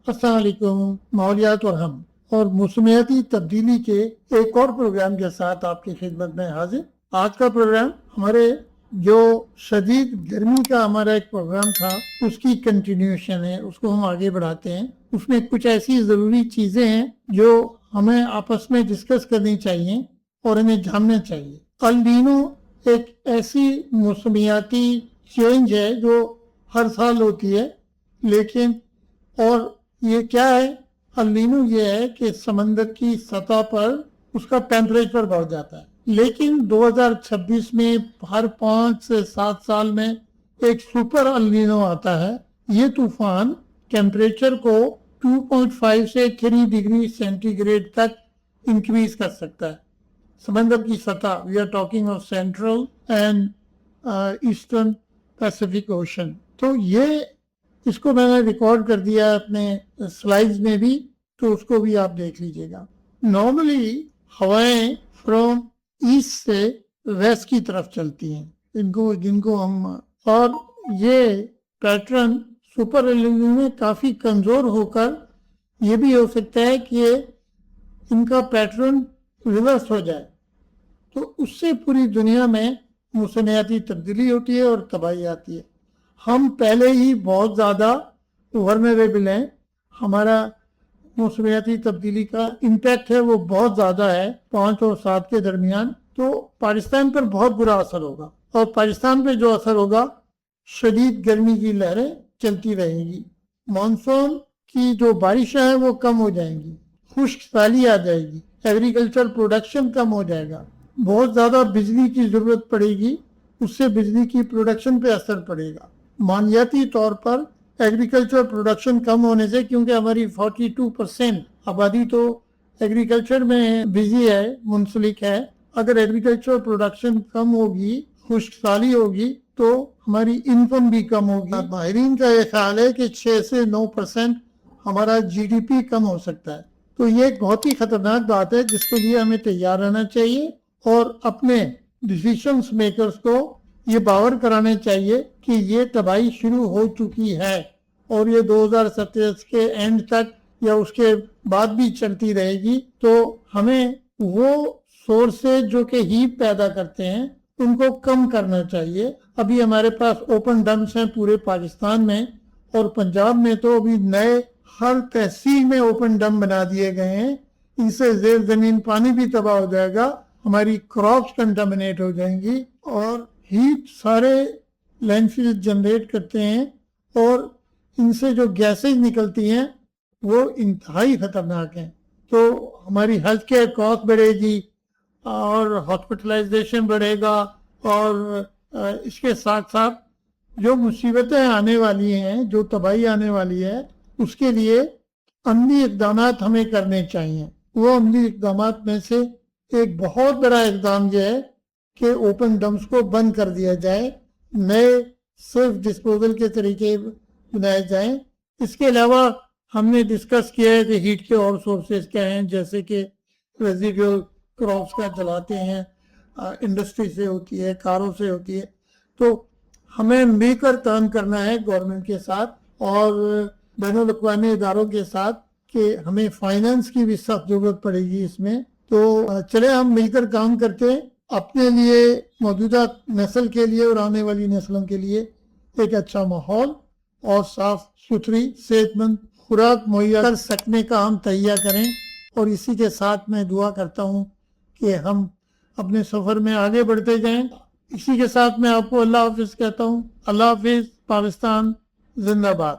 السلام علیکم، ماحولیات اور ہم اور موسمیاتی تبدیلی کے ایک اور پروگرام کے ساتھ آپ کی خدمت میں حاضر۔ آج کا پروگرام ہمارے جو شدید گرمی کا ہمارا ایک پروگرام تھا اس کی کنٹینیوشن ہے، اس کو ہم آگے بڑھاتے ہیں۔ اس میں کچھ ایسی ضروری چیزیں ہیں جو ہمیں آپس میں ڈسکس کرنی چاہیے اور انہیں جاننا چاہیے۔ النینو ایک ایسی موسمیاتی چینج ہے جو ہر سال ہوتی ہے، لیکن اور یہ کیا ہے؟ النینو یہ ہے کہ سمندر کی سطح پر اس کا ٹیمپریچر بڑھ جاتا ہے، لیکن 2026 میں ہر 5 سے 7 سال میں ایک سپر النینو آتا ہے۔ یہ طوفان ٹیمپریچر کو 2.5 سے 3 ڈگری سینٹی گریڈ تک انکریز کر سکتا ہے۔ سمندر کی سطح، we are talking of central and eastern Pacific ocean. تو یہ اس کو میں نے ریکارڈ کر دیا اپنے سلائیڈز میں بھی، تو اس کو بھی آپ دیکھ لیجئے گا۔ نارملی ہوائیں فرام ایسٹ سے ویسٹ کی طرف چلتی ہیں، جن کو ہم، اور یہ پیٹرن سپر النینو میں کافی کمزور ہو کر یہ بھی ہو سکتا ہے کہ ان کا پیٹرن ریورس ہو جائے، تو اس سے پوری دنیا میں موسمیاتی تبدیلی ہوتی ہے اور تباہی آتی ہے۔ ہم پہلے ہی بہت زیادہ ورنریبل ہیں، ہمارا موسمیاتی تبدیلی کا امپیکٹ ہے وہ بہت زیادہ ہے 5 اور 7 کے درمیان، تو پاکستان پر بہت برا اثر ہوگا، اور پاکستان پہ جو اثر ہوگا، شدید گرمی کی لہریں چلتی رہیں گی، مانسون کی جو بارشیں ہیں وہ کم ہو جائیں گی، خشک سالی آ جائے گی، ایگریکلچر پروڈکشن کم ہو جائے گا، بہت زیادہ بجلی کی ضرورت پڑے گی، اس سے بجلی کی پروڈکشن پہ اثر پڑے گا۔ مالیاتی طور پر ایگریکلچر پروڈکشن کم ہونے سے، کیونکہ ہماری 42% آبادی تو ایگریکلچر میں بزی ہے، منسلک ہے، اگر ایگریکلچر پروڈکشن کم ہوگی، خشک سالی ہوگی، تو ہماری انکم بھی کم ہوگی۔ ماہرین کا یہ خیال ہے کہ 6 سے 9% ہمارا جی ڈی پی کم ہو سکتا ہے۔ تو یہ ایک بہت ہی خطرناک بات ہے جس کے لیے ہمیں تیار رہنا چاہیے، اور اپنے ڈیسیشنز میکرز کو یہ باور کرانے چاہیے کہ یہ تباہی شروع ہو چکی ہے، اور یہ 2027 کے اینڈ تک یا اس کے بعد بھی چلتی رہے گی۔ تو ہمیں وہ سورسز جو کہ ہیٹ پیدا کرتے ہیں ان کو کم کرنا چاہیے۔ ابھی ہمارے پاس اوپن ڈمپس ہیں پورے پاکستان میں، اور پنجاب میں تو ابھی نئے ہر تحصیل میں اوپن ڈم بنا دیے گئے ہیں۔ ان سے زیر زمین پانی بھی تباہ ہو جائے گا، ہماری کراپس کنٹامنیٹ ہو جائیں گی، اور ہیٹ سارے لینڈ فل جنریٹ کرتے ہیں، اور ان سے جو گیسز نکلتی ہیں وہ انتہائی خطرناک ہیں۔ تو ہماری ہیلتھ کیئر کاسٹ بڑھے گی، اور ہاسپٹلائزیشن بڑھے گا، اور اس کے ساتھ ساتھ جو مصیبتیں آنے والی ہیں، جو تباہی آنے والی ہے، اس کے لیے عملی اقدامات ہمیں کرنے چاہیے۔ وہ عملی اقدامات میں سے ایک بہت بڑا اقدام یہ ہے کہ اوپن ڈمپس کو بند کر دیا جائے، نئے سیلف ڈسپوزل کے طریقے بنائے جائیں۔ اس کے علاوہ ہم نے ڈسکس کیا ہے کہ ہیٹ کے اور سورسز کیا ہیں، جیسے کہ ریزیڈیول کراپس کا جلاتے ہیں، انڈسٹری سے ہوتی ہے، کاروں سے ہوتی ہے۔ تو ہمیں مل کر کام کرنا ہے گورنمنٹ کے ساتھ اور بین الاقوامی اداروں کے ساتھ، کہ ہمیں فائنانس کی بھی سخت ضرورت پڑے گی اس میں۔ تو چلے ہم مل کر کام کرتے ہیں، اپنے لیے، موجودہ نسل کے لیے اور آنے والی نسلوں کے لیے ایک اچھا ماحول اور صاف ستھری صحت مند خوراک مہیا کر سکنے کا ہم تہیہ کریں۔ اور اسی کے ساتھ میں دعا کرتا ہوں کہ ہم اپنے سفر میں آگے بڑھتے جائیں۔ اسی کے ساتھ میں آپ کو اللہ حافظ کہتا ہوں۔ اللہ حافظ۔ پاکستان زندہ باد۔